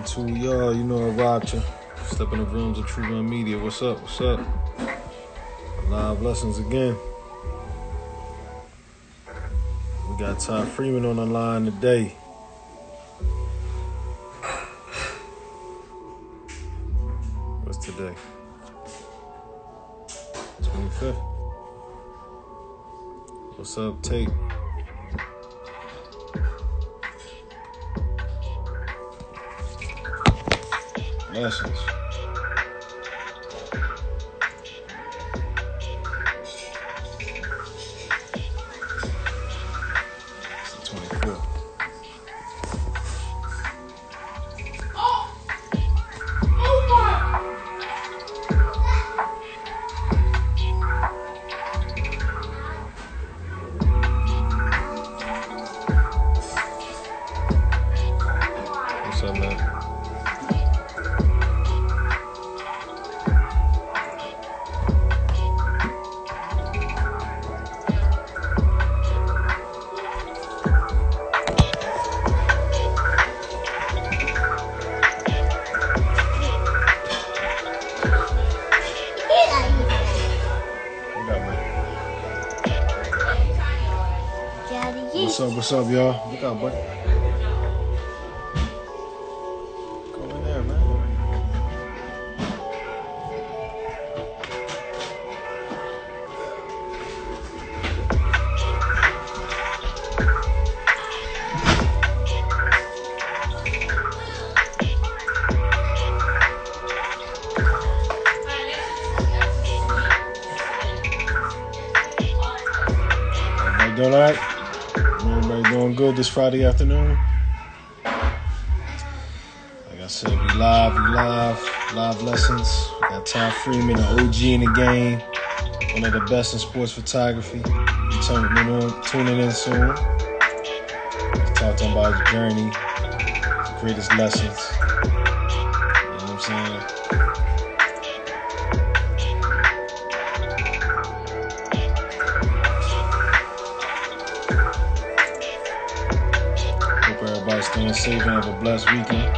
To y'all, you know I rocked you. Step in the rooms of True Gun Media. What's up? What's up? Live lessons again. We got Ty Freeman on the line today. What's today? 25th. What's up, Tate? Lessons. It's the 25th. What's up, man? What's up, y'all? Look out, buddy. Go in there, man. Everybody doing all right? Everybody doing good this Friday afternoon? Like I said, we live lessons. We got Ty Freeman, an OG in the game, one of the best in sports photography. Tuning in soon. Talk to him about his journey, his greatest lessons. You know what I'm saying? Hope everybody's staying safe and have a blessed weekend.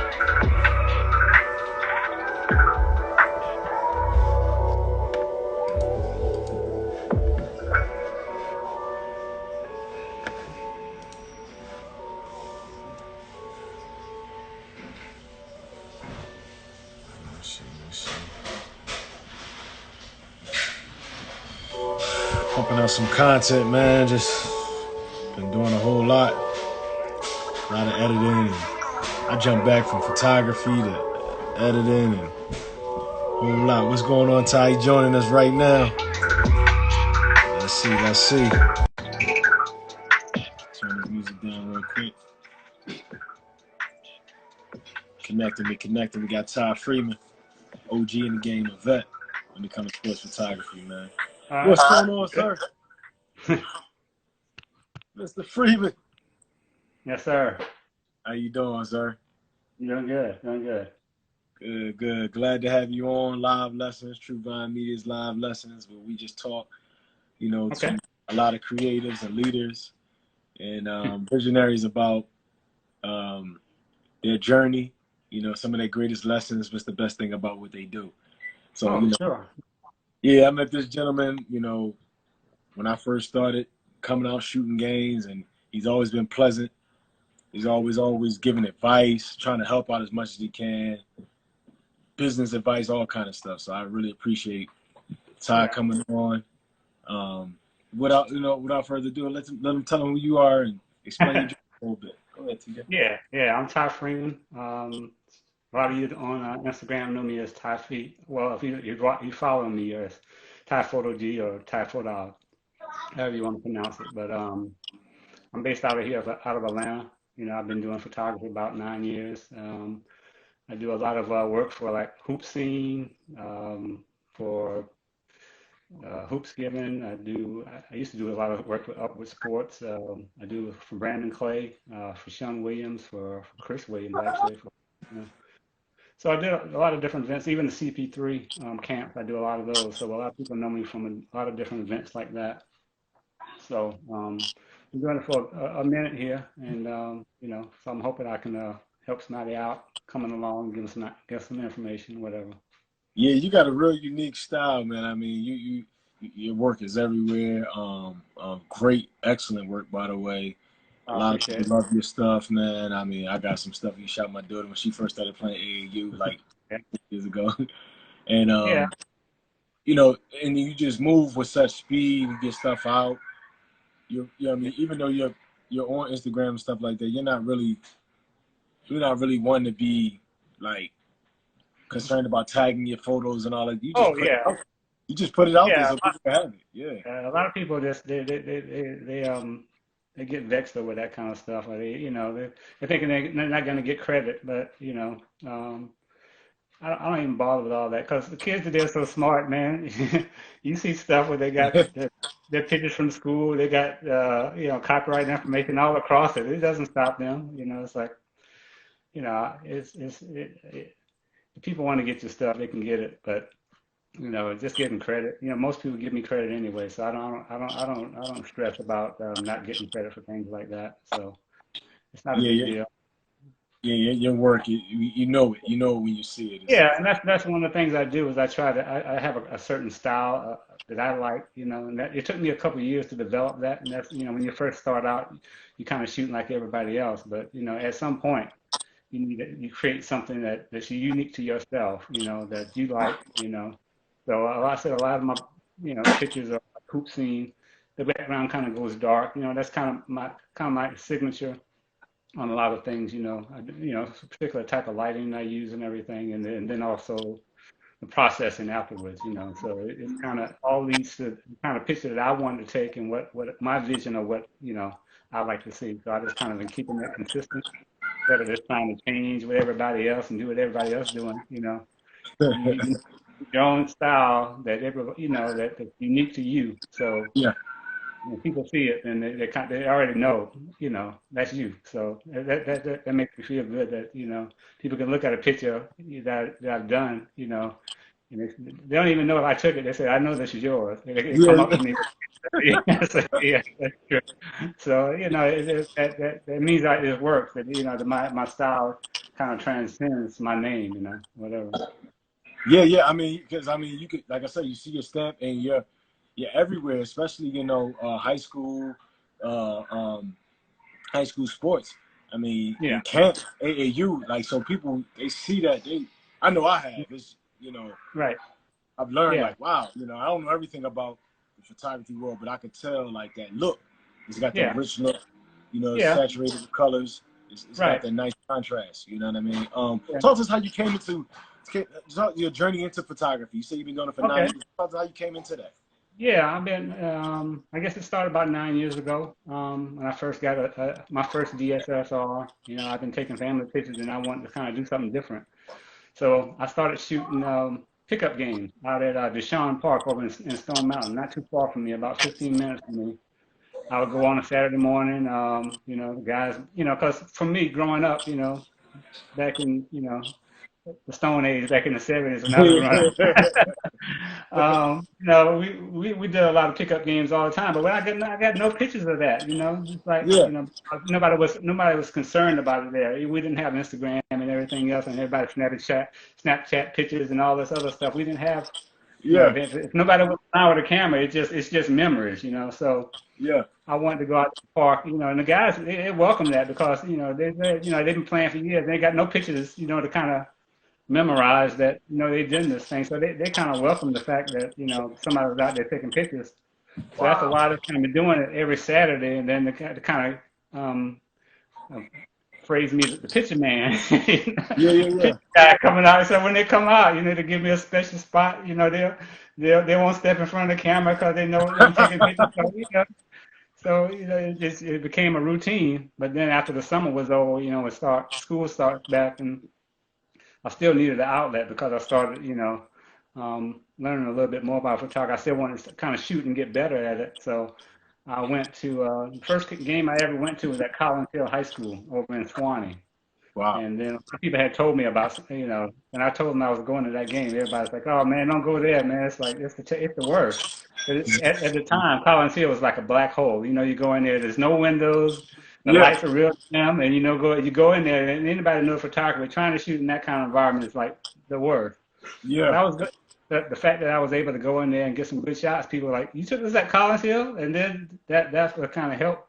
Pumping out some content, man. Just been doing a whole lot of editing. I jumped back from photography to editing and a whole lot. What's going on, Ty? You joining us right now? Let's see. Turn this music down real quick. Connecting. We got Ty Freeman, OG in the game, a vet when it comes to sports photography, man. What's going on, sir? Mr. Freeman. Yes, sir. How you doing, sir? Doing good. Good. Glad to have you on Live Lessons, True Vine Media's Live Lessons, where we just talk, to a lot of creatives and leaders and visionaries about their journey, some of their greatest lessons, what's the best thing about what they do. So, sure. Yeah, I met this gentleman, when I first started coming out shooting games, and he's always been pleasant. He's always giving advice, trying to help out as much as he can, business advice, all kind of stuff. So I really appreciate Ty coming on. Without further ado, let him tell him who you are and explain your journey a little bit. Go ahead, TJ. Yeah. I'm Ty Freeman. A lot of you on Instagram know me as Ty Feet. Well, if you follow me as Ty Photo G or Ty Photo, however you want to pronounce it. But I'm based out of Atlanta. I've been doing photography about 9 years. I do a lot of work for like Hoop Scene, for Hoops Given. I used to do a lot of work with Upward Sports. I do for Brandon Clay, for Sean Williams, for Chris Williams actually. So I did a lot of different events, even the CP3 camps. I do a lot of those. So a lot of people know me from a lot of different events like that. So I'm doing it for a minute here, and so I'm hoping I can help somebody out coming along, give some information, whatever. Yeah, you got a real unique style, man. I mean, your work is everywhere. Great, excellent work, by the way. A I lot of appreciate people it. love your stuff, man. I mean, I got some stuff you shot my daughter when she first started playing AAU like Yeah. years ago, and Yeah. you know, and you just move with such speed and get stuff out. You know what I Yeah. mean, even though you're on Instagram and stuff like that, you're not really one to be like concerned about tagging your photos and all that. You just Oh put it yeah. out. You just put it out there Yeah. so people can have it. Yeah. A lot of people just they get vexed over that kind of stuff. Or they're thinking they're not going to get credit, but I don't even bother with all that because the kids today are so smart, man. You see stuff where they got their pictures from school, they got copyright information all across it. It doesn't stop them. It's like if people want to get your stuff, they can get it, but just getting credit. Most people give me credit anyway, so I don't stress about not getting credit for things like that. So it's not a Yeah, big yeah, deal. yeah. Your work, you know it. You know it when you see it. Yeah, and that's one of the things I do is I have a certain style that I like, and that it took me a couple of years to develop that, and that's when you first start out, you kind of shooting like everybody else, but at some point you create something that's unique to yourself, that you like, So I said a lot of my pictures are like hoop scene. The background kind of goes dark, that's kind of my signature on a lot of things, particular type of lighting I use and everything, and then also the processing afterwards, So it's kind of all leads to the kind of picture that I wanted to take and what my vision of what, I like to see. So I just kind of been keeping that consistent instead of just trying to change with everybody else and do what everybody else doing, You your own style that's unique to you. So Yeah, when people see it, and they already know, that's you. So that makes me feel good that people can look at a picture that I've done, and they don't even know if I took it. They say, "I know this is yours." They come up yeah, to me. So, yeah, that's true. So that means that it works. That my style kind of transcends my name. Whatever. yeah. I mean, because I mean, you could, like I said, you see your stamp and you're everywhere, especially uh, um, high school sports. I mean, Yeah. in camp, AAU, like so people they see that I know I have. It's Right. I've learned Yeah. like wow, I don't know everything about the photography world, but I could tell like that look. It's got that Yeah. rich look, it's Yeah. saturated with colors. It's got Right. that nice contrast. You know what I mean? Yeah. Talk to us how you came into your journey into photography. You say you've been doing it for Okay. 9 years. Talk to us how you came into that. Yeah, I guess it started about 9 years ago, when I first got my first DSLR. I've been taking family pictures and I wanted to kind of do something different. So I started shooting pickup games out at Deshaun Park over in Stone Mountain, not too far from me, about 15 minutes from me. I would go on a Saturday morning, the guys, because for me growing up, back in, the Stone Age, back in the 70s when I was growing up. We did a lot of pickup games all the time, but when I got no pictures of that, just like, Yeah, nobody was concerned about it there. We didn't have Instagram and everything else, and everybody Snapchat pictures and all this other stuff. We didn't have, yeah, if nobody was around with a camera, it's just memories, So yeah, I wanted to go out to the park, and the guys they welcomed that because they've been playing for years. They got no pictures, to kind of memorize that they did this thing. So they kind of welcome the fact that somebody was out there taking pictures. So after a wow, while, they kind of been doing it every Saturday, and then the kind of uh, phrase me the picture man, yeah, yeah, the yeah, picture guy coming out. So when they come out, they give me a special spot. They won't step in front of the camera because they know I'm taking pictures. So it became a routine. But then after the summer was over, school starts back, and I still needed an outlet because I started, learning a little bit more about photography. I still wanted to kind of shoot and get better at it. So I went to the first game I ever went to was at Collins Hill High School over in Swanee. wow. And then people had told me about, when I told them I was going to that game, everybody's like, "Oh man, don't go there, man. It's like it's the worst." But at the time, Collins Hill was like a black hole. You go in there, there's no windows, The Yeah. lights are real dim, and you go in there, and anybody knows photography, trying to shoot in that kind of environment is like the worst. But Yeah. I was good. The fact that I was able to go in there and get some good shots, people were like, "You took this at Collins Hill," and then that's what kind of helped,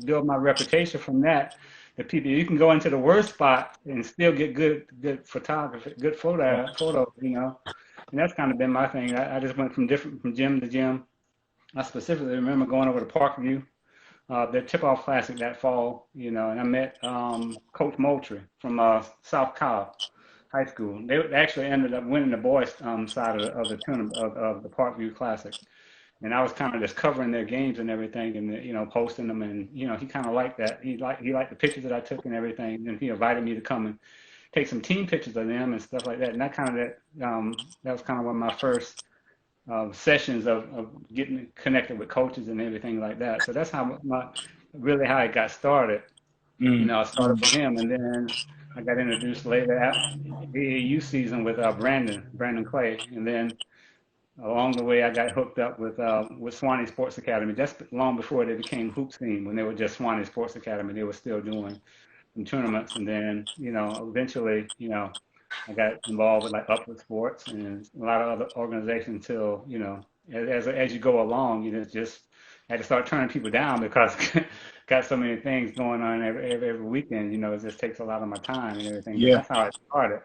build my reputation from that. The people you can go into the worst spot and still get good photography, good photos, and that's kind of been my thing. I just went from gym to gym. I specifically remember going over to Parkview, the tip-off classic that fall, and I met Coach Moultrie from South Cobb High School. They actually ended up winning the boys side of the tournament of the Parkview Classic, and I was kind of just covering their games and everything, and posting them, and he kind of liked that. He liked the pictures that I took and everything, and he invited me to come and take some team pictures of them and stuff like that. And that was kind of one of my first sessions of getting connected with coaches and everything like that. So that's really how it got started. Mm. I started with him, and then I got introduced later at the AAU season with Brandon Clay, and then along the way I got hooked up with Swanee Sports Academy. Just long before they became Hoop Team, when they were just Swanee Sports Academy, they were still doing some tournaments, and then eventually I got involved with like Upward Sports and a lot of other organizations until as you go along, just had to start turning people down because got so many things going on every weekend. It just takes a lot of my time and everything. But Yeah. that's how it started.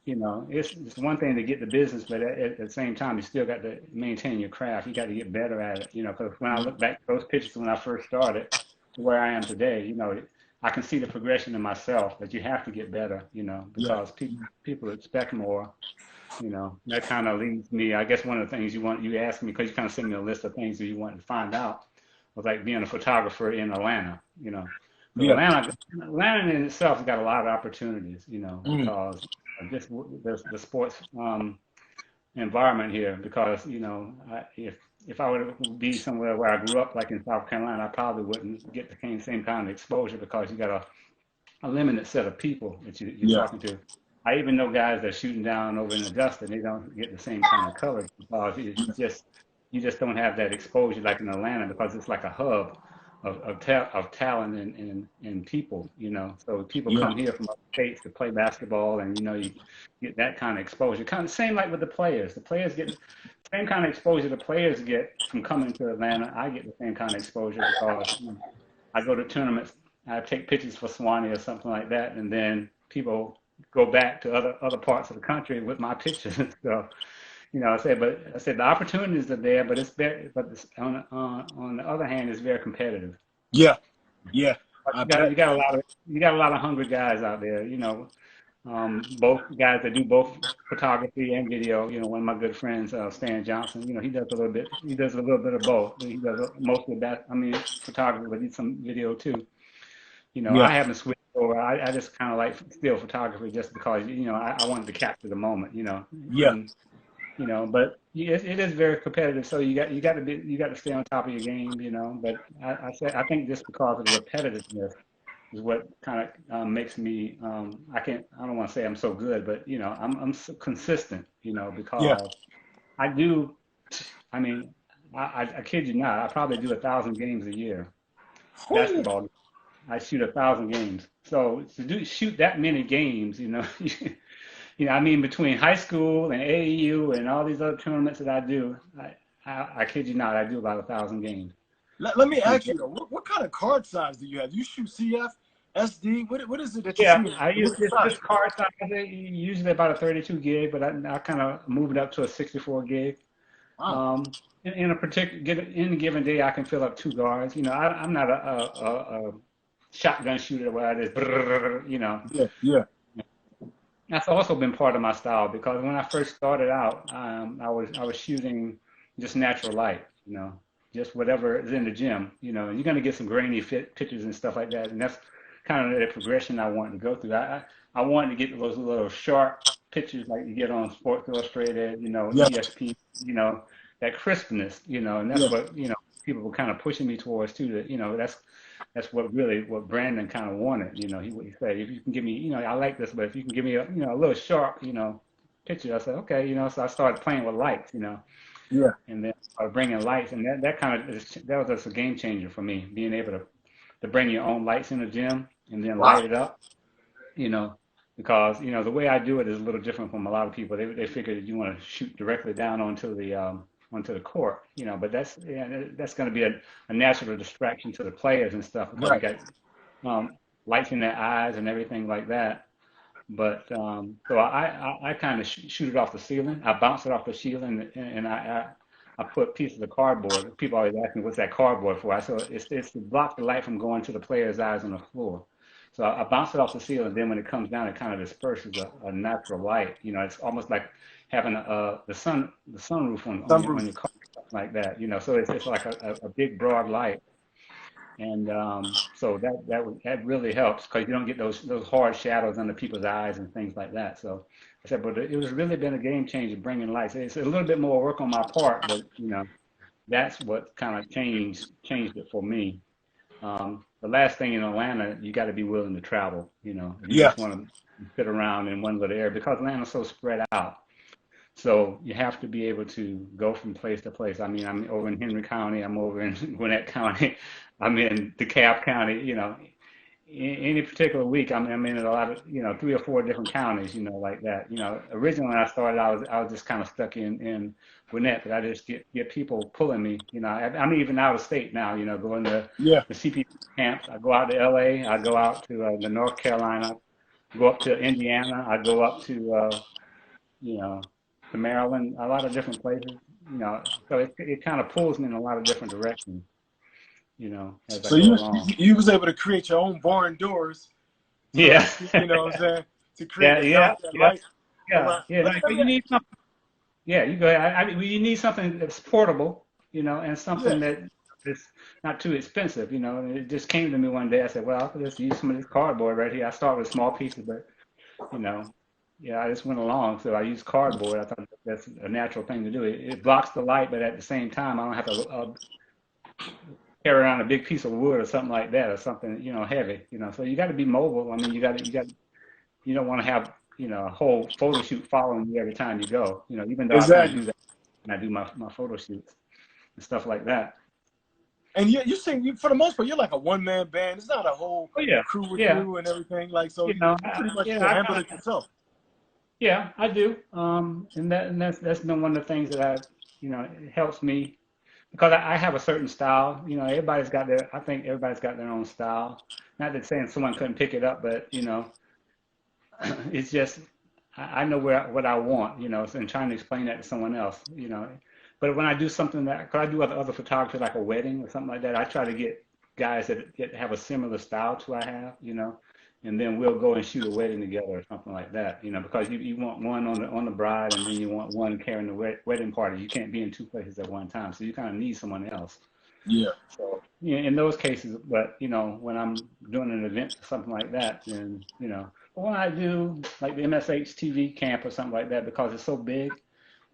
It's one thing to get the business, but at the same time, you still got to maintain your craft. You got to get better at it. Because when I look back at those pictures when I first started to where I am today, I can see the progression in myself. That you have to get better. Yeah. Because people expect more. That kind of leads me. I guess one of the things you asked me because you kind of sent me a list of things that you wanted to find out was like being a photographer in Atlanta. Because Yeah. Atlanta in itself has got a lot of opportunities. Mm. Because just the sports environment here. Because if I were to be somewhere where I grew up, like in South Carolina, I probably wouldn't get the same kind of exposure because you got a limited set of people that you're Yeah. talking to. I even know guys that are shooting down over in Augusta, they don't get the same kind of coverage because you just don't have that exposure like in Atlanta because it's like a hub of talent and people. So people Yeah. come here from other states to play basketball, and you get that kind of exposure. Kind of same like with the players. The players get the same kind of exposure the players get from coming to Atlanta. I get the same kind of exposure because I go to tournaments, I take pictures for Swanee or something like that, and then people go back to other parts of the country with my pictures. So, I said the opportunities are there, but on the other hand, it's very competitive. Yeah. Yeah. I bet. You got a lot of hungry guys out there. Both guys that do both photography and video. One of my good friends, Stan Johnson. He does a little bit. He does a little bit of both. He does mostly that. I mean, photography, but he's some video too. Yeah. I haven't switched over. I just kind of like still photography just because I wanted to capture the moment. Yeah. And but it is very competitive. So you got to stay on top of your game. But I think just because of the repetitiveness is what kind of makes me I don't want to say I'm so good, but I'm so consistent. Yeah. Because I do. I mean, I kid you not. I probably do 1,000 games a year Whew. basketball. I shoot 1,000 games. So shoot that many games, I mean, between high school and AAU and all these other tournaments that I do, I kid you not, I do about 1,000 games. Let me ask you though, what kind of card size do you have? You shoot CF, SD? What is it that you Yeah, shoot? I use What's the size? this card size, usually about a 32 gig, but I kind of move it up to a 64 gig. Wow. Um, in a given day, I can fill up two guards. I'm not a shotgun shooter where I just. Yeah. Yeah. That's also been part of my style because when I first started out, I was shooting just natural light, just whatever is in the gym. You're gonna get some grainy pictures and stuff like that, and that's kind of the progression I wanted to go through. I wanted to get those little sharp pictures like you get on Sports Illustrated, Yeah. ESP, that crispness, and that's Yeah. what people were kind of pushing me towards too. That that's what Brandon kind of wanted. He said, if you can give me, I like this, but if you can give me a little sharp, picture. I said, okay, so I started playing with lights, Yeah. and then I started bringing lights, and that kind of that was just a game changer for me, being able to to bring your own lights in the gym and then Wow. light it up, you know, because, the way I do it is a little different from a lot of people. They figure that you want to shoot directly down onto the court, but that's going to be a natural distraction to the players and stuff because you Right. got lights in their eyes and everything like that. But so I kind of shoot it off the ceiling. I bounce it off the ceiling, and I put pieces of cardboard. People always ask me, "What's that cardboard for?" It's to block the light from going to the player's eyes on the floor. So I bounce it off the ceiling. Then when it comes down, it kind of disperses a natural light. It's almost like having the sunroof on Sunroof. your car, something like that. So it's like a big broad light. And so that really helps because you don't get those hard shadows under people's eyes and things like that. So I said, but it was really been a game changer bringing lights. It's a little bit more work on my part, but that's what kind of changed it for me. The last thing in Atlanta, you got to be willing to travel. If you Yeah. just want to sit around in one little area because Atlanta's so spread out. So you have to be able to go from place to place. I mean, I'm over in Henry County, I'm over in Gwinnett County, I'm in DeKalb County, any particular week, I'm in a lot of, 3 or 4 different counties, like that. Originally when I started, I was just kind of stuck in Gwinnett, but I just get people pulling me. I'm even out of state now, going to Yeah. the CP camps. I go out to LA, I go out to the North Carolina, go up to Indiana, I go up you know, to Maryland, a lot of different places, so it kind of pulls me in a lot of different directions, as I So go you along. you was able to create your own barn doors, so to Yeah. speak, you know what I'm saying, to create Yeah, that yeah, light, that yeah, light. All yeah, right. yeah. Let But me, you need something. Yeah, you go ahead. Well, you need something that's portable, and yeah. something that is not too expensive, And it just came to me one day. I said, well, I'll just use some of this cardboard right here. I start with small pieces, but you know, yeah, I just went along. So I used cardboard. I thought that's a natural thing to do. It blocks the light, but at the same time, I don't have to carry around a big piece of wood or something like that, or something, heavy. So you got to be mobile. I mean, you don't want to have, a whole photo shoot following you every time you go. Even though I kind of Exactly. do that when I do my photo shoots and stuff like that. And you sing for the most part, you're like a one man band. It's not a whole Oh yeah, crew with yeah, you and everything. Like so, you pretty much can I handle kind it of, yourself. yeah, I do. And that's been one of the things that it helps me because I have a certain style. I think everybody's got their own style. Not that saying someone couldn't pick it up, but it's just I know what I want, and trying to explain that to someone else. But when I do something cause I do other photography like a wedding or something like that, I try to get guys that have a similar style to I have, and then we'll go and shoot a wedding together or something like that, because you want one on the bride and then you want one carrying the wedding party. You can't be in 2 places at one time, so you kind of need someone else. Yeah. So in those cases, but when I'm doing an event or something like that, then but when I do like the MSH TV camp or something like that, because it's so big,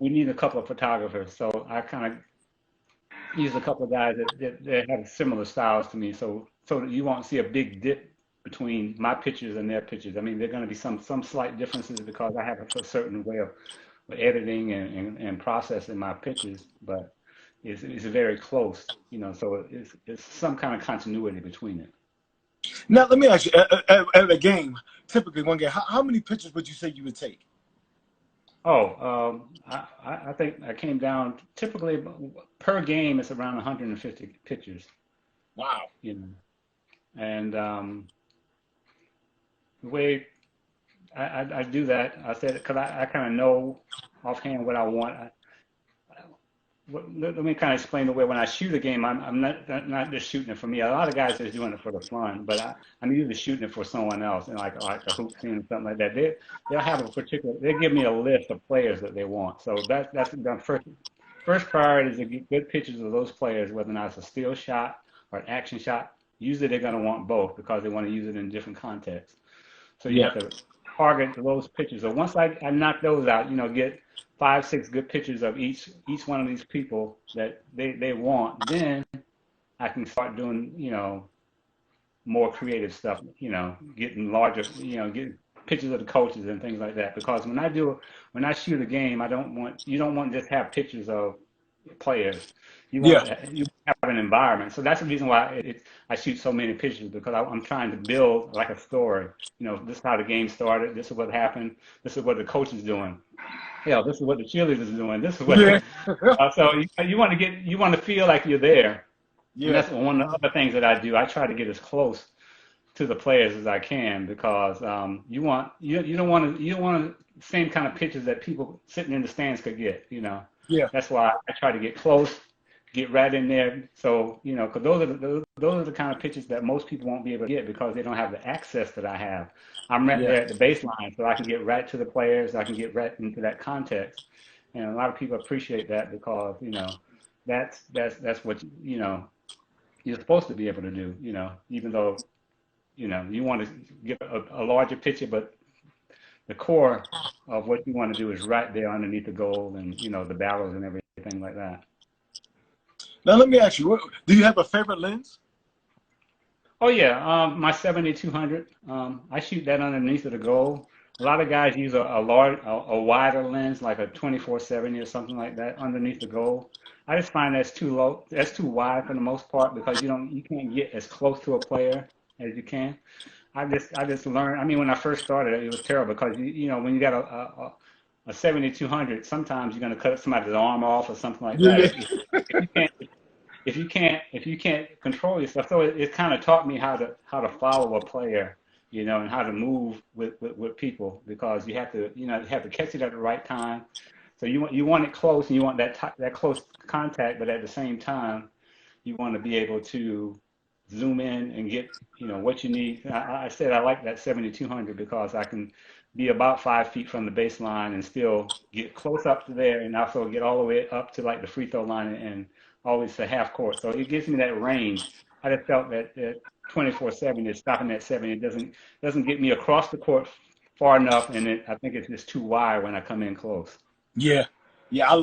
we need a couple of photographers. So I kind of use a couple of guys that have similar styles to me, so that you won't see a big dip between my pictures and their pictures. I mean, there are going to be some slight differences because I have a certain way of editing and processing my pictures, but it's very close, so it's some kind of continuity between it. Now let me ask you, at a game, typically one game, how many pictures would you say you would take? Oh, I think I came down typically per game it's around 150 pictures, Wow. you know, and the way I do that, I said because I kind of know offhand what I want. Let me kind of explain the way when I shoot a game, I'm not just shooting it for me. A lot of guys are just doing it for the fun, but I'm usually shooting it for someone else, and like a hoop team or something like that. They'll have a particular. They give me a list of players that they want. So that's the first priority is to get good pictures of those players, whether or not it's a still shot or an action shot. Usually they're going to want both because they want to use it in different contexts. So you Yeah. have to target those pictures. So once I knock those out, get 5, 6 good pictures of each one of these people that they want, then I can start doing, more creative stuff, getting larger, getting pictures of the coaches and things like that. Because when I shoot a game, you don't want to just have pictures of players. You Yeah. want to have a an environment. So that's the reason why I shoot so many pictures because I'm trying to build like a story. This is how the game started. This is what happened. This is what the coach is doing. Hell, this is what the cheerleaders are doing. This is what. Yeah. So you want to feel like you're there, and Yeah. that's one of the other things that I do. I try to get as close to the players as I can because you don't want the same kind of pictures that people sitting in the stands could get. Yeah. That's why I try to get close, get right in there. So because those are the kind of pictures that most people won't be able to get because they don't have the access that I have. I'm right Yeah. there at the baseline, so I can get right to the players. I can get right into that context, and a lot of people appreciate that because that's what you're supposed to be able to do. Even though you want to get a larger picture, but the core of what you want to do is right there underneath the goal and the barrels and everything like that. Now let me ask you, do you have a favorite lens? Oh yeah, my 7200. I shoot that underneath of the goal. A lot of guys use a wider lens, like a 2470 or something like that, underneath the goal. I just find that's too low. That's too wide for the most part because you can't get as close to a player as you can. I just learned. I mean, when I first started, it was terrible because when you got a 7200, sometimes you're gonna cut somebody's arm off or something like that. Yeah. If you can't control yourself, so it kind of taught me how to follow a player, and how to move with people because you have to catch it at the right time. So you want it close and you want that close contact, but at the same time you want to be able to zoom in and get what you need. I said I like that 7200 because I can be about 5 feet from the baseline and still get close up to there and also get all the way up to like the free throw line and always to half court. So it gives me that range. I just felt that 24/7 is stopping at 70. It doesn't get me across the court far enough, and I think it's just too wide when I come in close. Yeah. Yeah.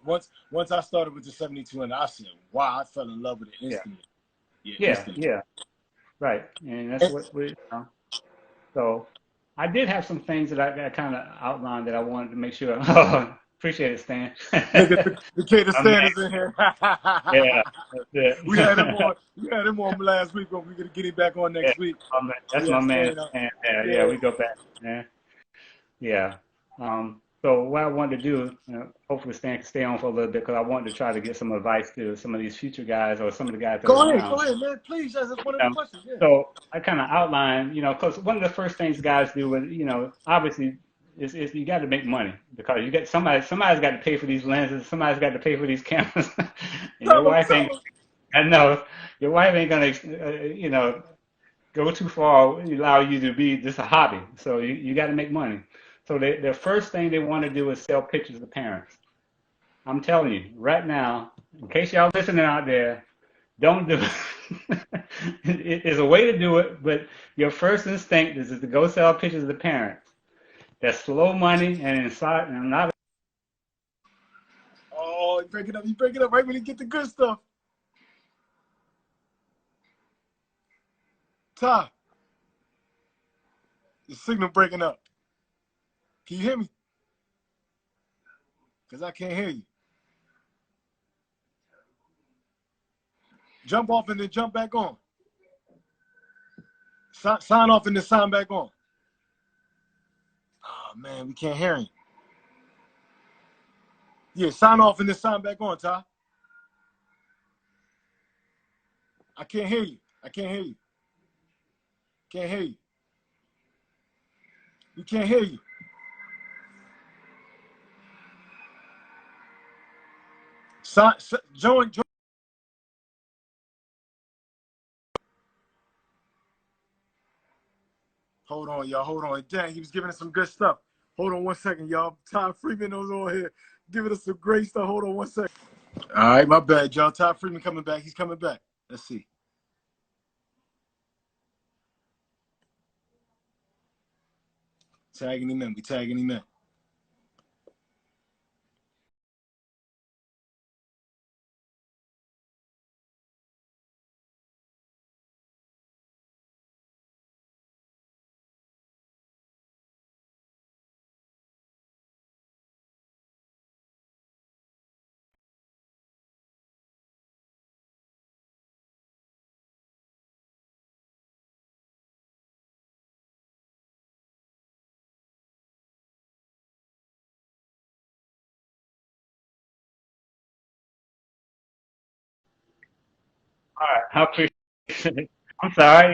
Once I started with the 72 and I said, wow, I fell in love with it Yeah, instantly. Yeah, yeah, instantly. yeah. Right, and that's And what So I did have some things that I kind of outlined that I wanted to make sure. Appreciate it, Stan. look at the Cater My man, Sanders in here. yeah, that's it. we had him on. We had him on last week, but we're gonna get him back on Yeah, next week. that's my Yeah, man, Stan. Stan. Yeah, yeah, Yeah. we go back. Yeah, yeah. So what I wanted to do, hopefully Stan can stay on for a little bit because I wanted to try to get some advice to some of these future guys or some of the guys that are Go around. ahead, man. Please, that's one of the Um, questions. Yeah. so I kind of outlined, because one of the first things guys do is, obviously, is you got to make money because you get somebody's got to pay for these lenses, somebody's got to pay for these cameras, and your Tell him, wife tell ain't. him. I know your wife ain't gonna, go too far, allow you to be just a hobby. So you got to make money. So the first thing they want to do is sell pictures to parents. I'm telling you right now, in case y'all listening out there, don't do it. It's a way to do it, but your first instinct is to go sell pictures to the parents. That's slow money and inside and not. Oh, you break it up. You break it up right when you get the good stuff. Ty, the signal breaking up. Can you hear me? Because I can't hear you. Jump off and then jump back on. Sign off and then sign back on. Oh, man, we can't hear him. Yeah, sign off and then sign back on, Ty. I can't hear you. I can't hear you. Can't hear you. We can't hear you. Join. Hold on, y'all. Hold on. Dang, he was giving us some good stuff. Hold on 1 second, y'all. Ty Freeman was on here giving us some great stuff. Hold on 1 second. All right, my bad, y'all. Ty Freeman coming back. He's coming back. Let's see. Tagging him in. We tagging him in. All right, I appreciate it. I'm sorry.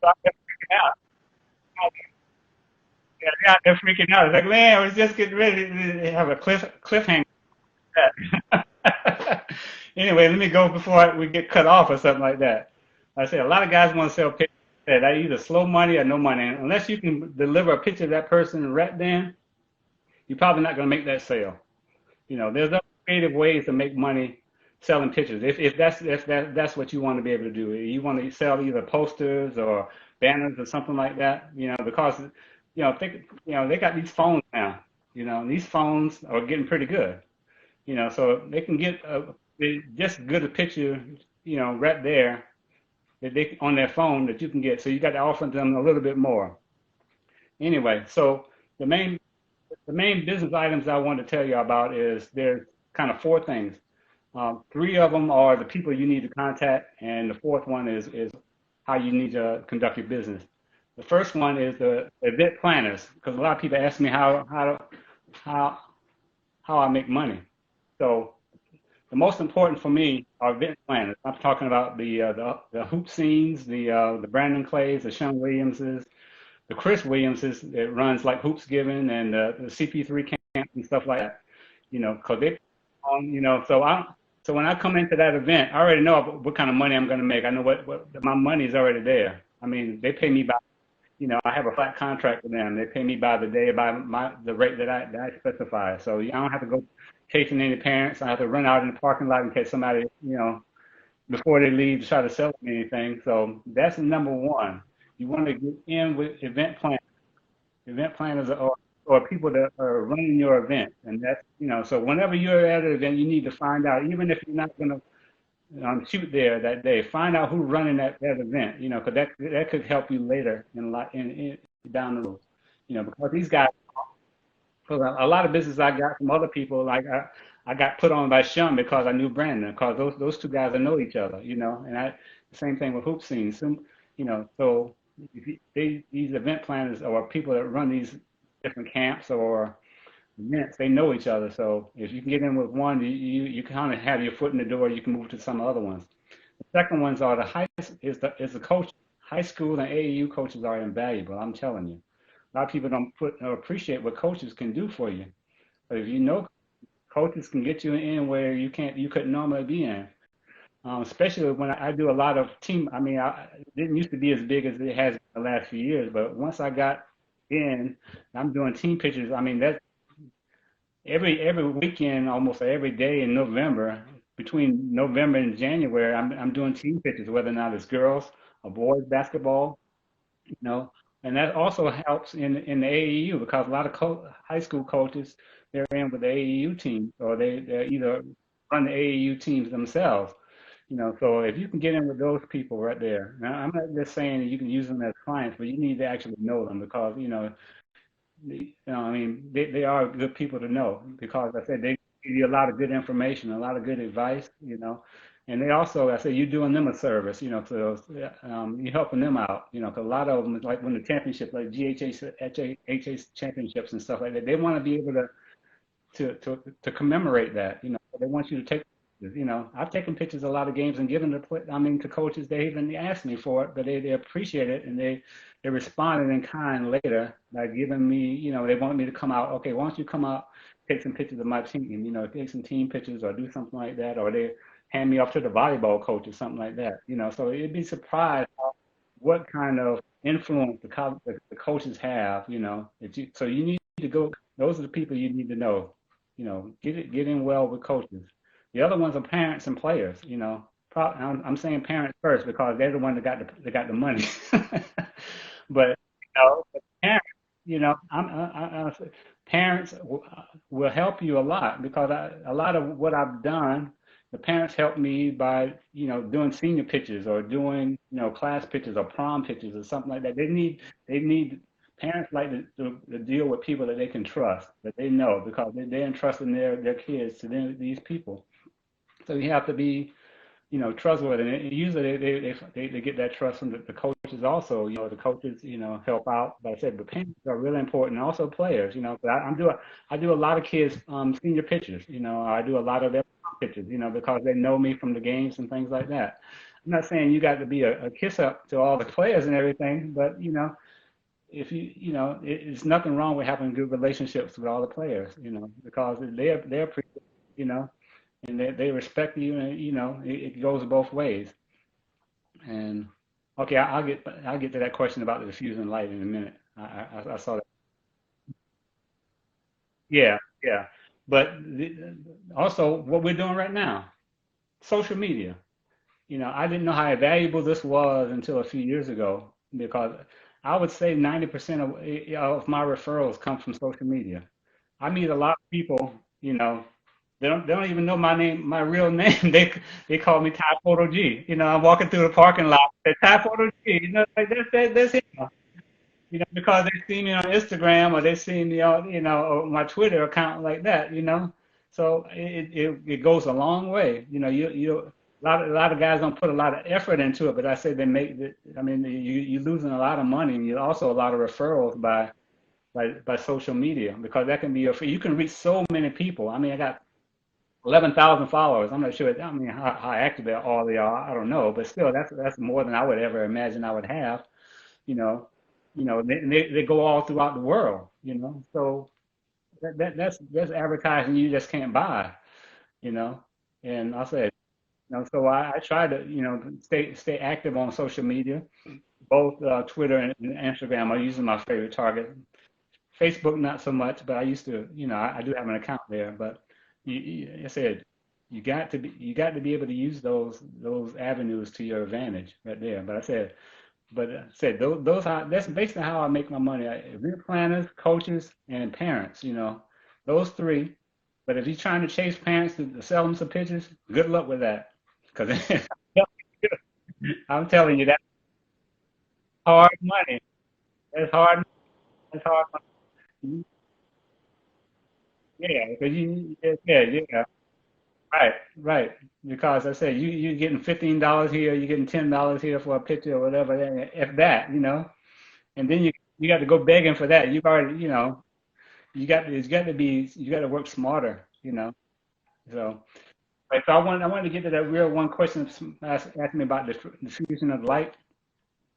I'm freaking out. Yeah, they're freaking out. It's like, man, I was just getting ready to have a cliffhanger. Anyway, let me go before we get cut off or something like that. Like I say a lot of guys want to sell pictures that are either slow money or no money. And unless you can deliver a picture of that person right then, you're probably not going to make that sale. There's other creative ways to make money selling pictures. If that's what you want to be able to do. You want to sell either posters or banners or something like that. Because they got these phones now. And these phones are getting pretty good. So they can get just good a picture, right there that they on their phone that you can get. So you got to offer them a little bit more. Anyway, so the main the main business items I want to tell you about is there's kind of four things. Three of them are the people you need to contact, and the fourth one is how you need to conduct your business. The first one is the event planners, because a lot of people ask me how how I make money. So the most important for me are event planners. I'm talking about the hoop scenes, the Brandon Clays, the Sean Williamses, the Chris Williamses that runs like Hoops Given and the CP3 camps and stuff like that. Because they, so when I come into that event, I already know what kind of money I'm going to make. I know what my money is already there. I mean, they pay me by, I have a flat contract with them. They pay me by the day, by the rate that I specify. So I don't have to go chasing any parents. I have to run out in the parking lot in case somebody, before they leave to try to sell them anything. So that's number one. You want to get in with event planners or people that are running your event. And that's, so whenever you're at an event, you need to find out, even if you're not going to shoot there that day, find out who's running that event, because that could help you later in down the road, because these guys, because a lot of business I got from other people, like I got put on by Shum because I knew Brandon, because those two guys know each other, and the same thing with hoop scenes. So if these event planners or people that run these different camps or events, they know each other. So if you can get in with one, you kind of have your foot in the door. You can move to some other ones. The second ones are the coach. High school and AAU coaches are invaluable. I'm telling you. A lot of people don't appreciate what coaches can do for you. But if you know coaches can get you in where you couldn't normally be in. Especially when I do a lot of team. I mean, it didn't used to be as big as it has in the last few years, but once I got in, I'm doing team pictures. I mean, that's every weekend, almost every day in November. Between November and January, I'm doing team pictures, whether or not it's girls or boys basketball, you know, and that also helps in the AAU because a lot of high school coaches they're in with the AAU team or they either run the AAU teams themselves. So if you can get in with those people right there, now I'm not just saying that you can use them as clients, but you need to actually know them because I mean they are good people to know because I said they give you a lot of good information, a lot of good advice, and they also I said you're doing them a service, so you're helping them out, 'cause a lot of them like when the championship like GHH, HH championships and stuff like that, they want to be able to commemorate that. They want you to take pictures. I've taken pictures of a lot of games and given to coaches. They even asked me for it, but they appreciate it and they responded in kind later by giving me, they want me to come out. Okay, why don't you come out, take some pictures of my team, take some team pictures or do something like that, or they hand me off to the volleyball coach or something like that. So you'd be surprised what kind of influence the coaches have. So you need to go. Those are the people you need to know. Get in well with coaches. The other ones are parents and players. I'm saying parents first because they're the one that got the money. But parents, parents will help you a lot because a lot of what I've done, the parents help me by doing senior pictures or doing class pictures or prom pictures or something like that. They need parents like to deal with people that they can trust, that they know because they're entrusting their kids to these people. So you have to be trustworthy. And usually they get that trust from the coaches also. The coaches, help out. But I said the parents are really important. And also players, but I do a lot of kids senior pictures. I do a lot of them. pictures, because they know me from the games and things like that. I'm not saying you got to be a kiss up to all the players and everything, but if it's nothing wrong with having good relationships with all the players, because they're pretty, you know, and they respect you, and it goes both ways. And okay, I'll get to that question about the diffusing light in a minute. I saw that. Yeah, yeah. But also, what we're doing right now, social media. I didn't know how valuable this was until a few years ago because I would say 90% of my referrals come from social media. I meet a lot of people, they don't even know my name, my real name. They call me Ty Photo G. I'm walking through the parking lot, they Ty Photo G. Like that's it. Because they see me on Instagram or they see me on, on my Twitter account like that. So it goes a long way. A lot of guys don't put a lot of effort into it, but I say they make it. I mean, you're losing a lot of money, and you also a lot of referrals by social media because that can be you can reach so many people. I mean, I got 11,000 followers. I'm not sure. I mean, how active they all they are, I don't know, but still, that's more than I would ever imagine I would have you know, they go all throughout the world, So that's advertising you just can't buy, you know. And I said, so I try to, stay active on social media, both Twitter and Instagram are usually my favorite target. Facebook not so much, but I used to, I do have an account there. But I said, you got to be able to use those avenues to your advantage right there. But I said that's basically how I make my money. Event planners, coaches, and parents. Those three. But if you're trying to chase parents to sell them some pictures, good luck with that. Because I'm telling you, that's hard money. That's hard. That's hard money. Yeah, because yeah, right, right. Because I said you're getting $15 here, you're getting $10 here for a picture or whatever. If that. And then you got to go begging for that. You've already, you got to work smarter. So, right, so I wanted to get to that real one question asked me about the diffusion of light.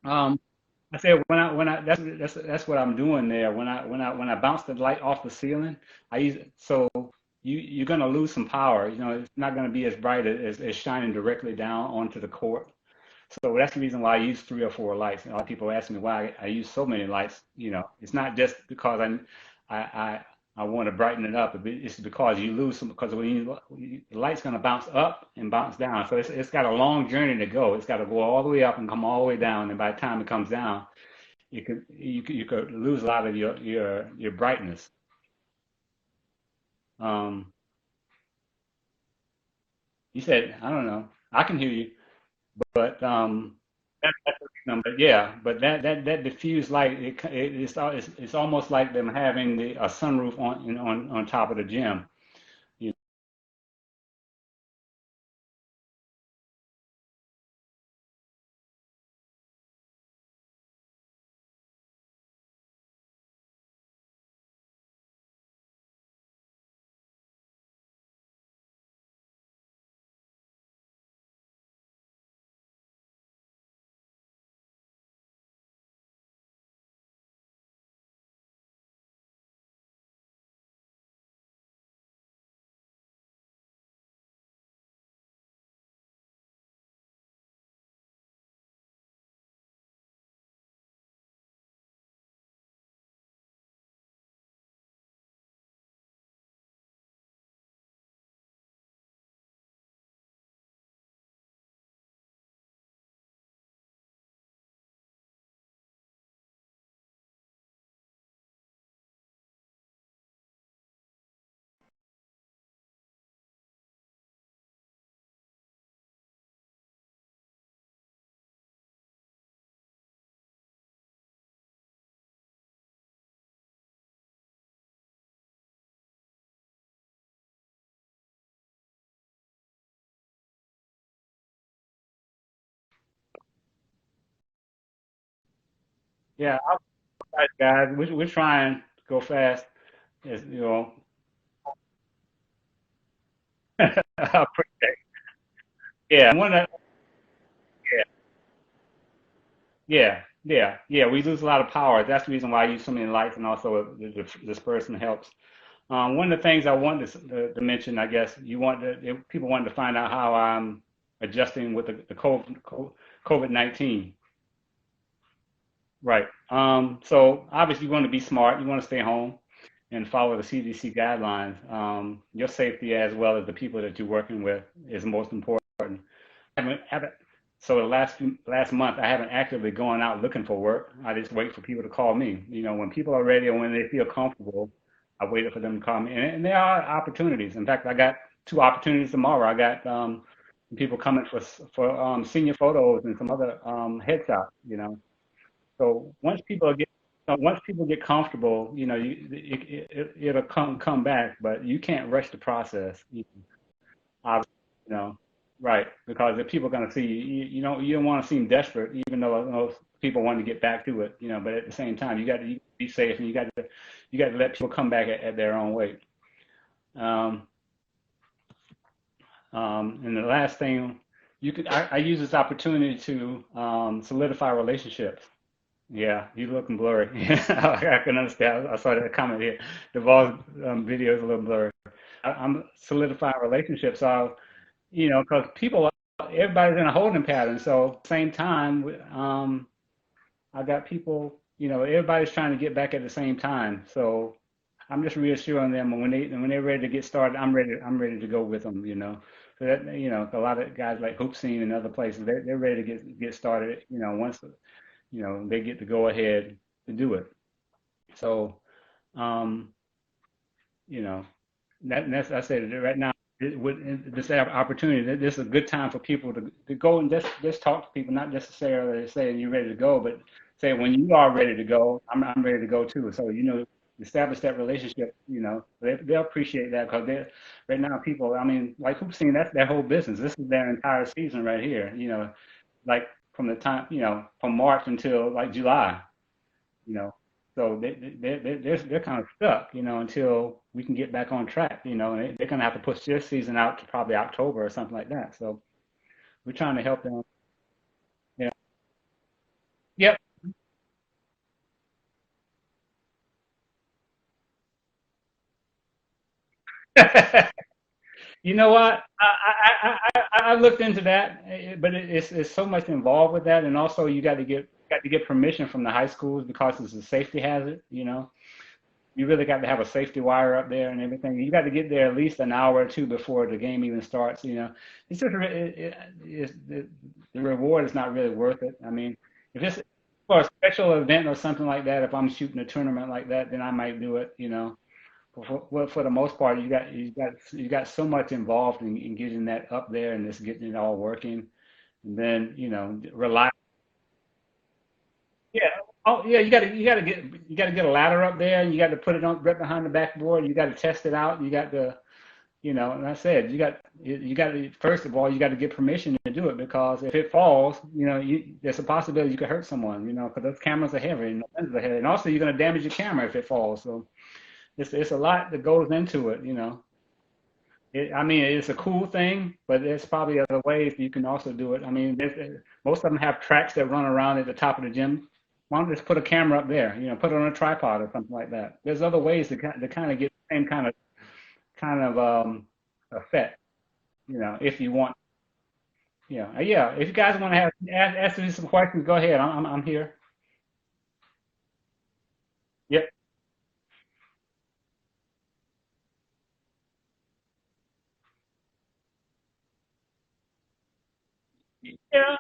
Um, I said when I that's what I'm doing there. When I bounce the light off the ceiling, I use so you're gonna lose some power. It's not gonna be as bright as shining directly down onto the court. So that's the reason why I use three or four lights. And a lot of people ask me why I use so many lights. It's not just because I want to brighten it up. It's because you lose some because the light's going to bounce up and bounce down. So it's got a long journey to go. It's got to go all the way up and come all the way down. And by the time it comes down, you could lose a lot of your brightness. Um, you said I don't know. I can hear you. But that's the reason. But yeah, but that diffused light, it's almost like them having a sunroof on top of the gym. You, yeah, guys, we're trying to go fast. As, I appreciate. Yeah, one of yeah, yeah. We lose a lot of power. That's the reason why I use so many lights, and also this person helps. One of the things I wanted to mention, I guess, if people wanted to find out how I'm adjusting with the COVID-19. Right. So obviously you want to be smart. You want to stay home and follow the CDC guidelines. Your safety as well as the people that you're working with is most important. Haven't so the last month I haven't actively gone out looking for work. I just wait for people to call me. When people are ready and when they feel comfortable, I waited for them to call me. And there are opportunities. In fact, I got two opportunities tomorrow. I got people coming for senior photos and some other headshots. So once people get comfortable, it'll come back, but you can't rush the process. Obviously, you know, right? Because if people are going to see you don't want to seem desperate, even though people want to get back to it. But at the same time, you got to be safe, and you got to let people come back at their own weight. Um, and the last thing, I use this opportunity to solidify relationships. Yeah, you looking blurry. I can understand. I saw that comment here. The Vols video is a little blurry. I'm solidifying relationships. So, because everybody's in a holding pattern. So, same time, I got people, everybody's trying to get back at the same time. So, I'm just reassuring them when they're ready to get started, I'm ready to go with them. So that a lot of guys like Hoop Scene and other places, they're ready to get started. Once they get to go ahead to do it. So, um, you know, that's I said right now with this opportunity, this is a good time for people to go and just talk to people, not necessarily saying you're ready to go, but say when you are ready to go, I'm ready to go too. So establish that relationship. They'll appreciate that because they right now people, I mean, like Hoop Scene, that's their whole business. This is their entire season right here. Like from the time, from March until like July, you know. So they're kind of stuck, until we can get back on track, and they're going to have to push this season out to probably October or something like that. So we're trying to help them. Yeah. Yep. You know what? I looked into that, but it's so much involved with that, and also you got to get permission from the high schools because it's a safety hazard. You really got to have a safety wire up there and everything. You got to get there at least an hour or two before the game even starts. It's just the reward is not really worth it. I mean, if it's for a special event or something like that, if I'm shooting a tournament like that, then I might do it. For the most part, you got so much involved in getting that up there and just getting it all working, and then rely. Yeah. Oh, yeah. You got to get a ladder up there, and you got to put it on right behind the backboard. You got to test it out. You got to, and I said you got to first of all you got to get permission to do it because if it falls, there's a possibility you could hurt someone. Because those cameras are heavy and the lenses are heavy, and also you're going to damage your camera if it falls. So it's a lot that goes into it. I mean, it's a cool thing, but there's probably other ways you can also do it. I mean, most of them have tracks that run around at the top of the gym. Why don't you just put a camera up there? Put it on a tripod or something like that. There's other ways to kind of get the same kind of effect. If you want. Yeah. If you guys want to ask me some questions, go ahead. I'm here. Yep. Yeah.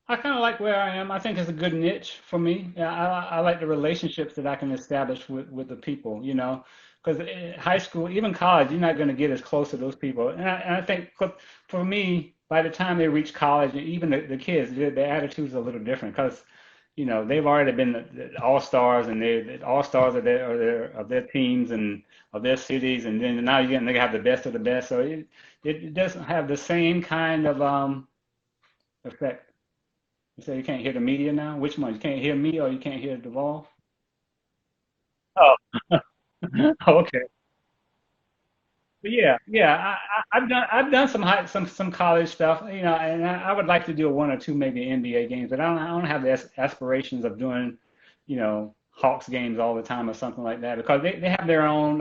I kind of like where I am. I think it's a good niche for me. Yeah, I like the relationships that I can establish with the people, because high school, even college, you're not going to get as close to those people. And I think for me, by the time they reach college, and even the kids, their attitudes are a little different because, they've already been the all stars and they're the all stars of their teams and of their cities, and then now they have the best of the best. So it doesn't have the same kind of effect. You say you can't hear the media now? Which one? You can't hear me or you can't hear Duvall? Oh, okay. But yeah, yeah, I've done some some college stuff, and I would like to do one or two maybe NBA games, but I don't have the aspirations of doing, Hawks games all the time or something like that because they have their own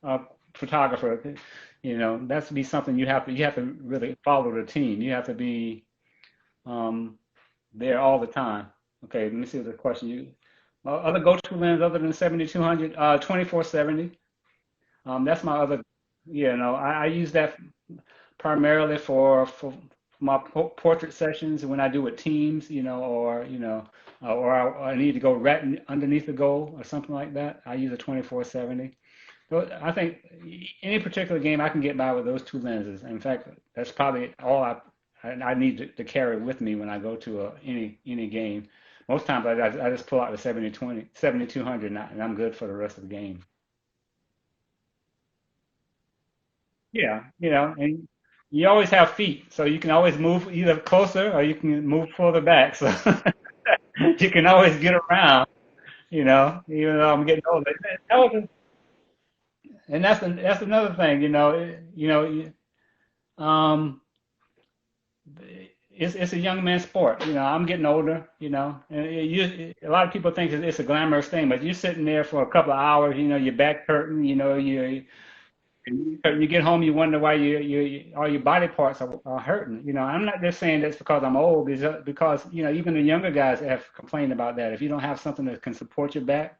uh, photographer. That's to be something you have to really follow the team. You have to be um, there all the time. Okay, let me see the question. Other go-to lens other than 7200, 2470. That's my other, I use that primarily for my portrait sessions when I do with teams, or I need to go right underneath the goal or something like that. I use a 2470. So I think any particular game I can get by with those two lenses. In fact, that's probably all I need to carry with me when I go to any game. Most times I just pull out the 7020, 7200 and I'm good for the rest of the game. Yeah, and you always have feet, so you can always move either closer or you can move further back. So you can always get around, even though I'm getting older. And that's another thing, um, it's a young man's sport. I'm getting older, and a lot of people think it's a glamorous thing, but you're sitting there for a couple of hours, your back hurting, you get home, you wonder why all your body parts are hurting. I'm not just saying that's because I'm old, it's because even the younger guys have complained about that. If you don't have something that can support your back,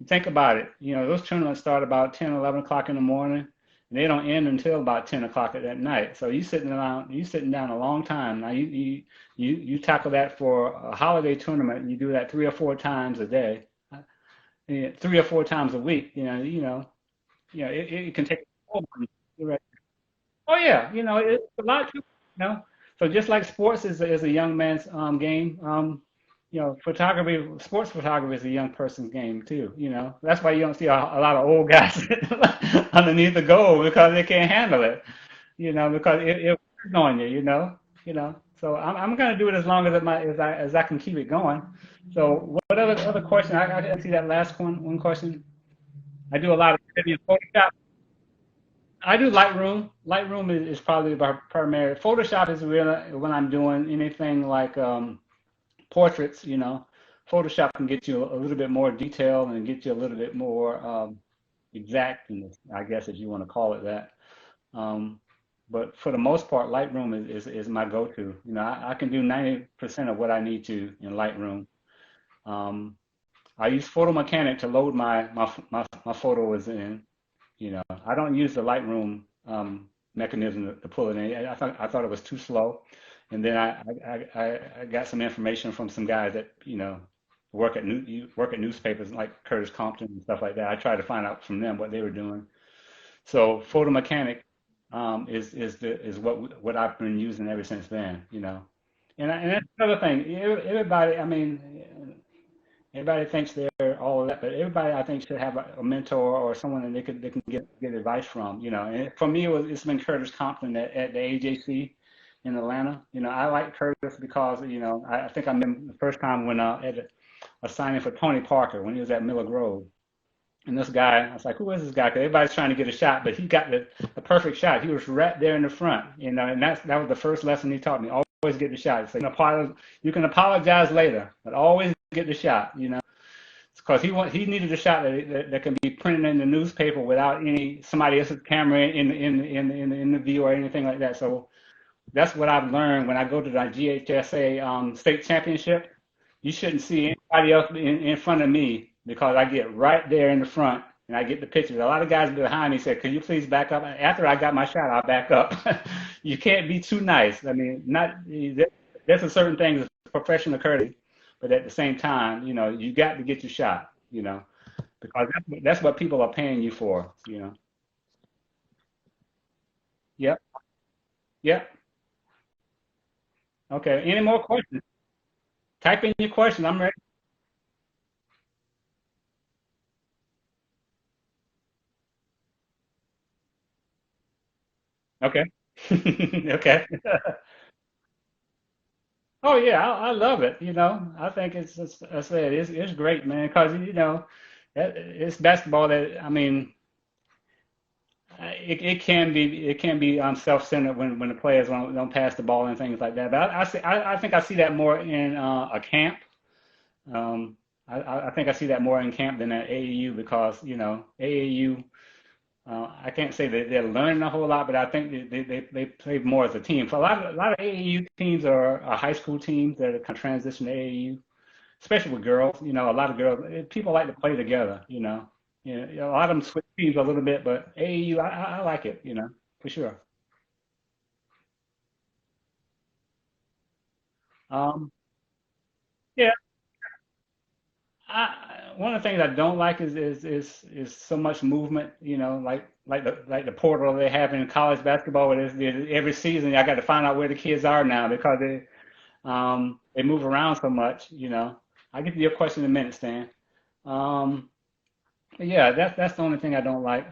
think about it. Those tournaments start about 10, 11 o'clock in the morning, and they don't end until about 10 o'clock at that night. So you sitting down a long time. Now you tackle that for a holiday tournament, and you do that 3 or 4 times a day, 3 or 4 times a week. It can take a toll on you. Oh yeah, it's a lot to, So just like sports is a young man's game, sports photography is a young person's game too. That's why you don't see a lot of old guys underneath the goal because they can't handle it. Because it wears on you. So I'm gonna do it as long as I can keep it going. So what other question? I see that last one question. I do a lot of Photoshop. I do Lightroom. Lightroom is probably my primary. Photoshop is really when I'm doing anything like portraits. Photoshop can get you a little bit more detail and get you a little bit more exact, I guess if you want to call it that. Um, but for the most part, Lightroom is my go-to. I can do 90% of what I need to in Lightroom. Um, I use Photo Mechanic to load my photos in. I don't use the Lightroom mechanism to pull it in. I thought it was too slow, and then I got some information from some guys that work at newspapers like Curtis Compton and stuff like that. I tried to find out from them what they were doing. So Photo Mechanic is what I've been using ever since then. And that's another thing. Everybody, I mean, everybody thinks they're all of that, but everybody I think should have a mentor or someone that they can get advice from. And for me, it's been Curtis Compton at the AJC in Atlanta. I like Curtis because I think I remember the first time when at a signing for Tony Parker when he was at Miller Grove. And this guy, I was like, who is this guy? Because everybody's trying to get a shot, but he got the perfect shot. He was right there in the front, and that was the first lesson he taught me. Always get the shot. So you can apologize later, but always get the shot. Because he needed a shot that can be printed in the newspaper without somebody else's camera in the view or anything like that. So that's what I've learned when I go to the GHSA state championship. You shouldn't see anybody else in front of me because I get right there in the front and I get the pictures. A lot of guys behind me said, "Could you please back up?" After I got my shot, I'll back up. You can't be too nice. I mean, not there's a certain things professional courtesy, but at the same time, you got to get your shot. Because that's what people are paying you for. Yep. Yep. Okay. Any more questions? Type in your question. I'm ready. Okay. Okay. Oh yeah, I love it. I think I said it's great, man, because it's basketball that I mean, it can be self-centered when the players don't pass the ball and things like that. But I think I see that more in a camp. Um, I think I see that more in camp than at AAU because AAU. I can't say that they're learning a whole lot, but I think they play more as a team. For a lot of AAU teams are high school teams that are kind of transition to AAU, especially with girls. A lot of girls, people like to play together. A lot of them switch teams a little bit, but AAU, I like it. For sure. Um, yeah, one of the things I don't like is so much movement. Like the portal they have in college basketball, where every season I got to find out where the kids are now because they move around so much. I'll get to your question in a minute, Stan. Um, but yeah, that's the only thing I don't like.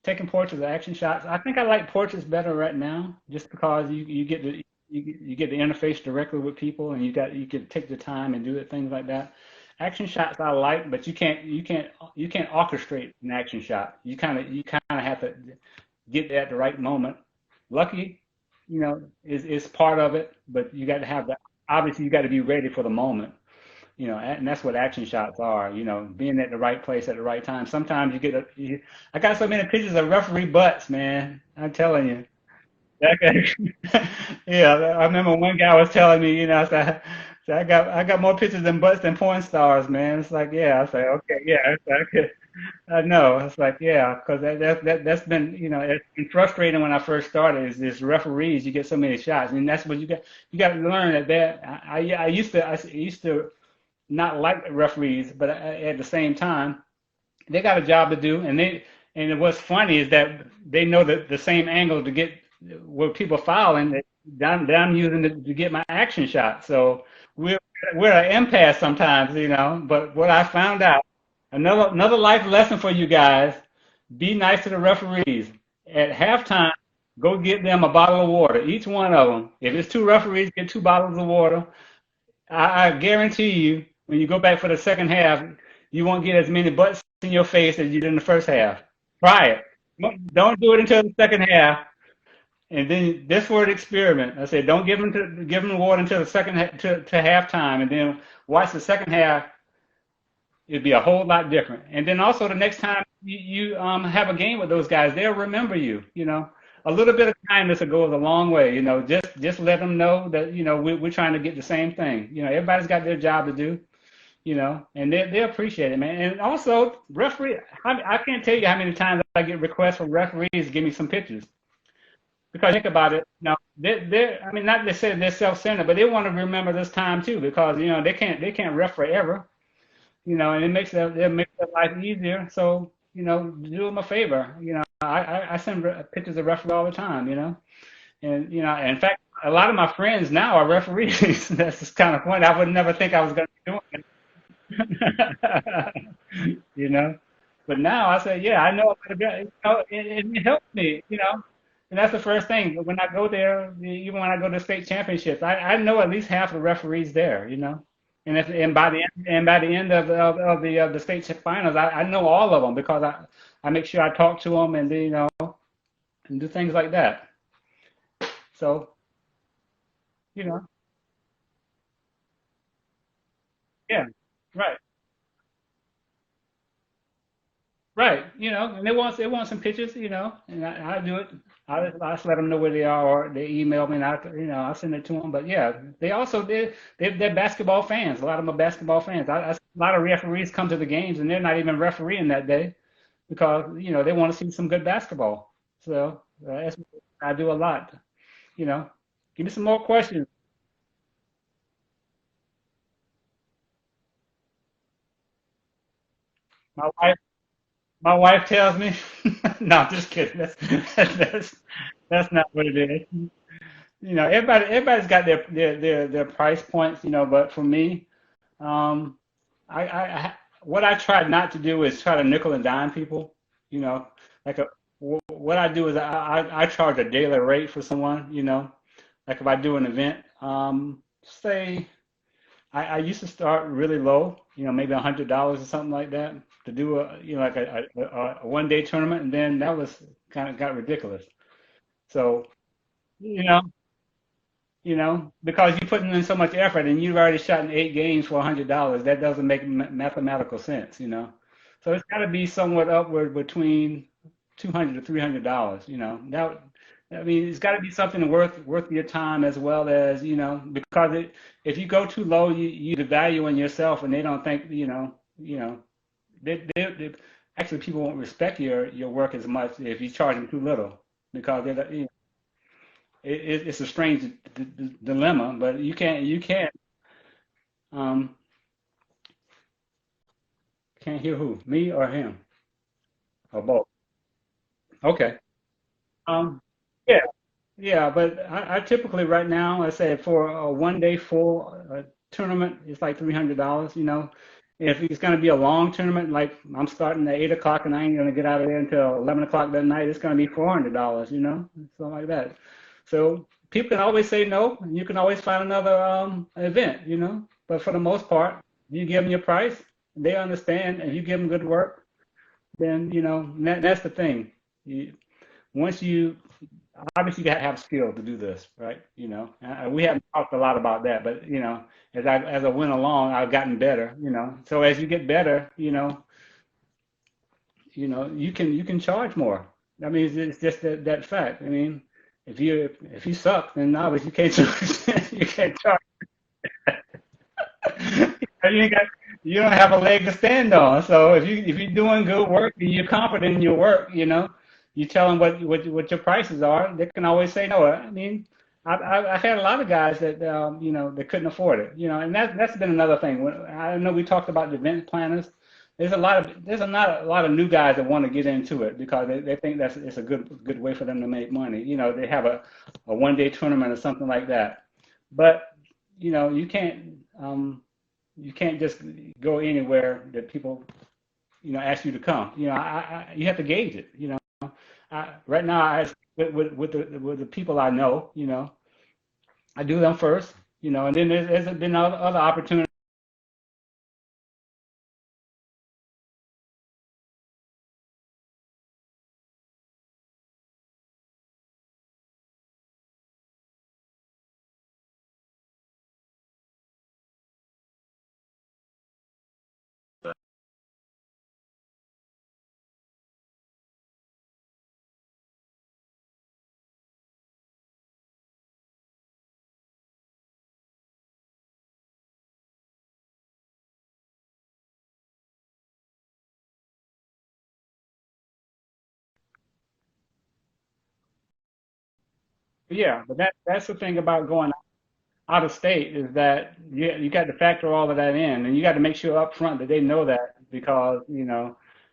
Taking portraits of action shots. I think I like portraits better right now, just because you get the interface directly with people, and you can take the time and do it, things like that. Action shots I like, but you can't orchestrate an action shot. You kind of have to get at the right moment. Lucky, is part of it, but you got to have that. Obviously, you got to be ready for the moment. And that's what action shots are. Being at the right place at the right time. Sometimes I got so many pictures of referee butts, man. I'm telling you. That guy, yeah, I remember one guy was telling me, so I got more pictures than butts than porn stars, man. It's like, yeah, I say, okay, yeah, it's like, I know. It's like, yeah, because that's been, it's been frustrating when I first started. Is this referees? You get so many shots, and that's what you got to learn that. I used to not like referees, but at the same time, they got a job to do, and what's funny is that they know the same angle to get where people fouling that I'm using to get my action shot. So we're an impasse sometimes, But what I found out, another life lesson for you guys: be nice to the referees. At halftime, go get them a bottle of water, each one of them. If it's two referees, get two bottles of water. I guarantee you, when you go back for the second half, you won't get as many butts in your face as you did in the first half. Try it. Don't do it until the second half, and then this word experiment. I said, don't give them water until the to halftime, and then watch the second half. It'd be a whole lot different. And then also the next time you have a game with those guys, they'll remember you. A little bit of kindness that goes a long way. Just let them know that we're trying to get the same thing. Everybody's got their job to do. And they appreciate it, man. And also referee, I can't tell you how many times I get requests from referees to give me some pictures because think about it. I mean, not to say they're self-centered, but they want to remember this time too because they can't ref forever. And it makes their life easier. So, do them a favor. I send pictures of referee all the time. And in fact, a lot of my friends now are referees. That's just kind of funny. I would never think I was going to be doing it. But now I say, yeah, I know how to do it. It helps me. And that's the first thing. When I go there, even when I go to state championships, I know at least half the referees there. And by the end of the state finals, I know all of them because I make sure I talk to them and and do things like that. So you know, yeah, right, right. And they want some pictures, and I do it. I just let them know where they are, or they email me, and I send it to them. But yeah, they're basketball fans. A lot of them are basketball fans. A lot of referees come to the games, and they're not even refereeing that day because they want to see some good basketball. So that's what I do a lot. You know, Give me some more questions. My wife, my wife tells me. No, I'm just kidding. That's that's not what it is. Everybody's got their price points. But for me, um, what I try not to do is try to nickel and dime people. You know, like what I do is I charge a daily rate for someone. Like if I do an event, say I used to start really low, maybe $100 or something like that to do like a 1 day tournament, and then that was kind of got ridiculous. So, you know, because you're putting in so much effort and you've already shot in 8 games for $100, that doesn't make mathematical sense. So it's got to be somewhat upward between 200 to $300. That I mean, it's got to be something worth your time as well as because if you go too low, you devalue in yourself, and they don't think they actually people won't respect your work as much if you charge them too little because it's a strange dilemma, but you can't um can't hear who, me or him or both. Okay. Um, yeah, yeah, but I typically right now I say for a 1 day full tournament it's like $300. If it's going to be a long tournament, like I'm starting at 8 o'clock and I ain't going to get out of there until 11 o'clock that night, it's going to be $400. Something like that. So people can always say no, and you can always find another event. But for the most part, you give them your price, they understand, and you give them good work, then that's the thing. You, once you obviously you got to have skill to do this, right? We haven't talked a lot about that, but as I went along, I've gotten better. So as you get better, you can charge more. I mean, it's just that fact. I mean, if you suck, then obviously you can't charge. You can't charge. You ain't got, you don't have a leg to stand on. So if you're doing good work and you're confident in your work, you tell them what your prices are. They can always say no. I mean, I've had a lot of guys that that couldn't afford it. And that's been another thing. I know we talked about the event planners. There's not a lot of new guys that want to get into it because they think it's a good way for them to make money. They have a 1 day tournament or something like that. But you can't you can't just go anywhere that people ask you to come. You have to gauge it. Right now, with the people I know, I do them first. And then there's been other opportunities. Yeah, but that's the thing about going out of state is that you got to factor all of that in, and you got to make sure up front that they know that because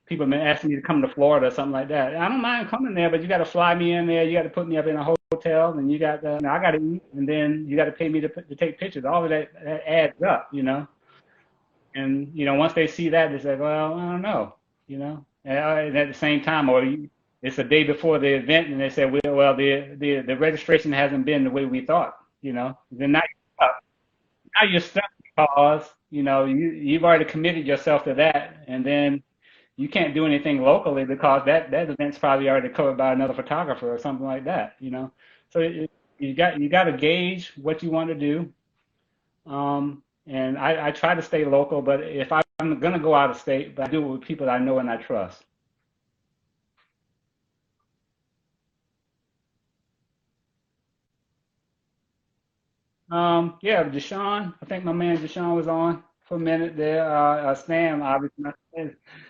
people have been asking me to come to Florida or something like that. I don't mind coming there, but you got to fly me in there. You got to put me up in a hotel, and I got to eat, and then you got to pay me to take pictures. All of that adds up. And once they see that, they say, well, I don't know. And at the same time, it's a day before the event, and they say, well, the registration hasn't been the way we thought. Then now you're stuck because you've already committed yourself to that, and then you can't do anything locally because that event's probably already covered by another photographer or something like that. So you got to gauge what you want to do. And I try to stay local, but if I'm gonna go out of state, but I do it with people I know and I trust. Yeah, Deshaun. I think my man Deshaun was on for a minute there. Stan, obviously.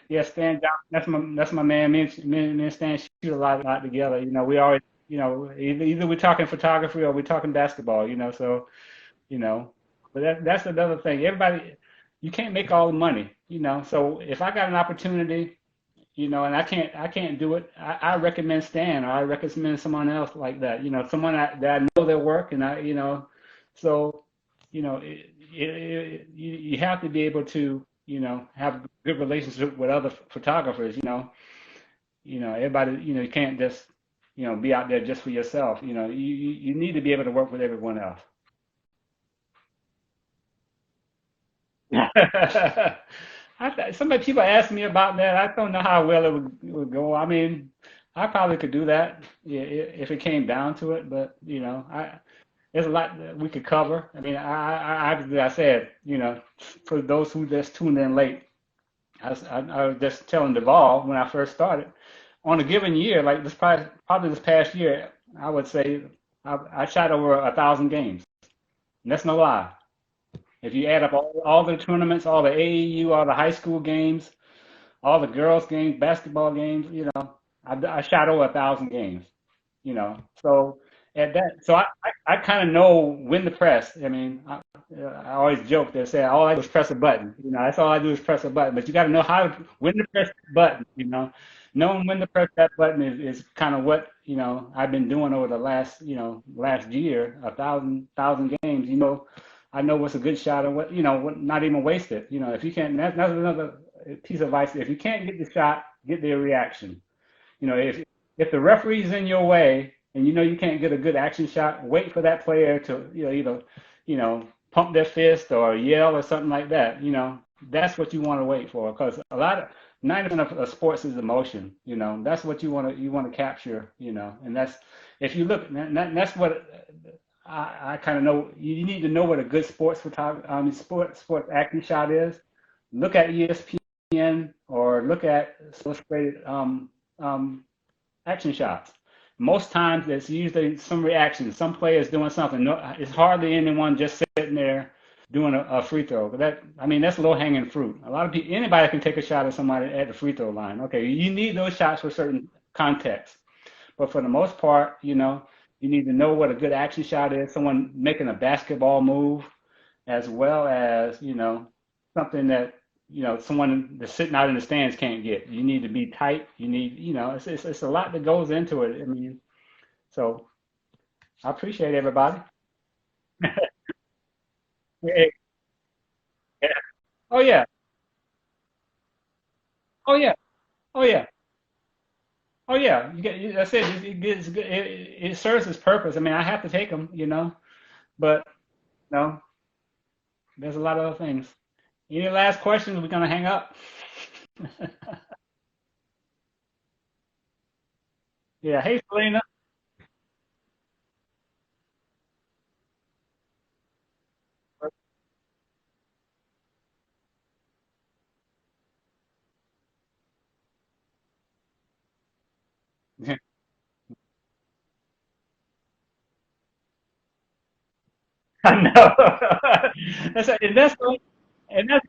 Yeah, Stan Johnson. That's my man. Me and Stan shoot a lot together. We always, either we're talking photography or we're talking basketball. So but that's another thing. Everybody, you can't make all the money. So if I got an opportunity, and I can't do it. I recommend Stan or I recommend someone else like that. Someone that I know their work and so you have to be able to have good relationship with other photographers. Everybody. You can't just be out there just for yourself. You need to be able to work with everyone else. Some people ask me about that. I don't know how well it would go. I mean, I probably could do that, yeah, if it came down to it. But there's a lot that we could cover. I mean, I said, for those who just tuned in late, I was just telling Duvall when I first started. On a given year, like probably this past year, I would say I shot over 1,000 games. And that's no lie. If you add up all the tournaments, all the AAU, all the high school games, all the girls' games, basketball games, I shot over 1,000 games. So at that, so I kind of know when to press. I mean, I always joke that say all I do is press a button. That's all I do is press a button. But you got to know when to press the button. Knowing when to press that button is kind of what I've been doing over the last year, 1,000 games. I know what's a good shot and what not even waste it. If you can't, that's another piece of advice. If you can't get the shot, get their reaction. If the referee's in your way and you can't get a good action shot, wait for that player to either pump their fist or yell or something like that. That's what you want to wait for because 90% of sports is emotion. That's what you want to capture. And that's if you look, that's what I kind of know. You need to know what a good sports photography, sports acting shot is. Look at ESPN or look at illustrated um, action shots. Most times it's usually some reaction, some players doing something. No, it's hardly anyone just sitting there doing a free throw. But that's low hanging fruit. A lot of people, anybody can take a shot at somebody at the free throw line. Okay, you need those shots for certain contexts. But for the most part, you need to know what a good action shot is. Someone making a basketball move, as well as something that someone that's sitting out in the stands can't get. You need to be tight. You need it's a lot that goes into it. I mean, so I appreciate everybody. Yeah, yeah. Oh yeah, oh yeah, oh yeah, oh yeah. That's it. It serves its purpose. I mean, I have to take them, but no, there's a lot of other things. Any last questions? We're gonna hang up. Yeah. Hey, Selena. I know. And that's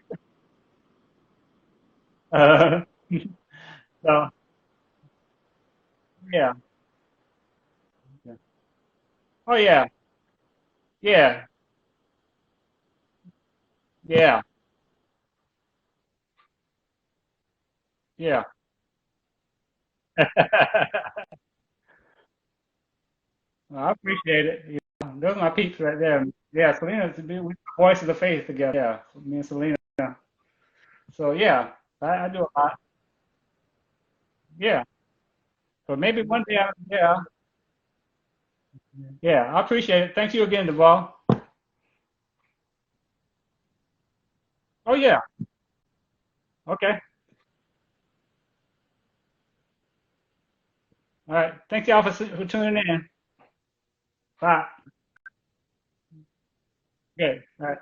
uh, so yeah. Yeah. Oh yeah. Yeah. Yeah. Yeah. Well, I appreciate it. Those are my peeps right there. Yeah, Selena, we voice of the faith together. Yeah, me and Selena. So yeah, I do a lot. Yeah. So maybe one day, yeah, I appreciate it. Thank you again, Deval. Oh yeah. Okay. All right. Thank y'all for tuning in. Bye. Good. All right.